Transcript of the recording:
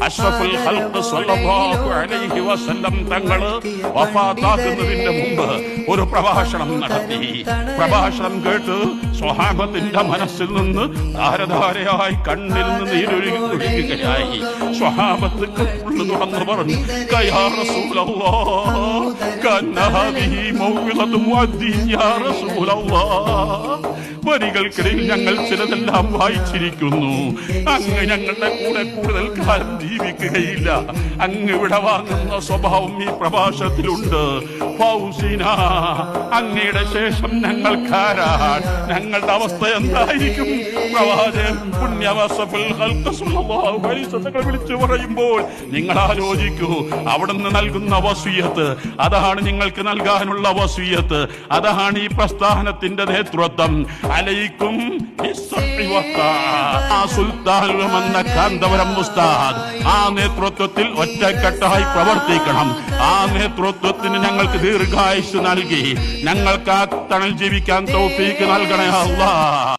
അഷ്റഫുൽ ഖൽഖ് സ്വല്ലല്ലാഹു അലൈഹി വസല്ലം തങ്ങൾ വഫാത്താകുന്നതിന്റെ മുമ്പ് ഒരു പ്രഭാഷണം നടത്തി. പ്രഭാഷണം കേട്ട് സ്വഹാബത്തിന്റെ മനസ്സിൽ നിന്ന് ധാരധാരയായി കണ്ണിൽ നിന്ന് നീരൊഴുകുകയായി. സ്വഹാബത്ത് തുറന്നു പറഞ്ഞു, യാ റസൂലല്ലാഹ് കന്ന ഹാദിഹി മൗഇദതു മുഅദ്ദിൻ യാ റസൂലല്ലാഹ്. വരികൾക്കിടയിൽ ഞങ്ങൾ ചിലതെല്ലാം വായിച്ചിരിക്കുന്നു. അങ്ങ് ഞങ്ങളുടെ കൂടെ കൂടുതൽ കാലം ജീവിക്കുകയില്ല. അങ്ങ് ഇവിടെ വാങ്ങുന്ന സ്വഭാവം ഈ പ്രഭാഷണത്തിലുണ്ട്. അങ്ങയുടെ ശേഷം ഞങ്ങൾക്കാരാൻ ഞങ്ങളുടെ അവസ്ഥ എന്തായിരിക്കും? പ്രവാചകൻ വിളിച്ചു പറയുമ്പോൾ നിങ്ങൾ ആലോചിക്കൂ. അവിടുന്ന് നൽകുന്ന വസിയത്ത്, അതാണ് നിങ്ങൾക്ക് നൽകാനുള്ള വസിയത്ത്. അതാണ് ഈ പ്രസ്ഥാനത്തിന്റെ നേതൃത്വം. അലൈക്കും സുൽത്താനുമെന്ന കാന്തപുരം ഉസ്താദ് ആ നേതൃത്വത്തിൽ ഒറ്റക്കെട്ടായി പ്രവർത്തിക്കണം. ആ നേതൃത്വത്തിന് ഞങ്ങൾക്ക് ദീർഘായുസ് നൽകി ഞങ്ങൾക്ക് ആ തണൽ ജീവിക്കാൻ തൗഫീക്ക് നൽകണേ അല്ലാഹ്.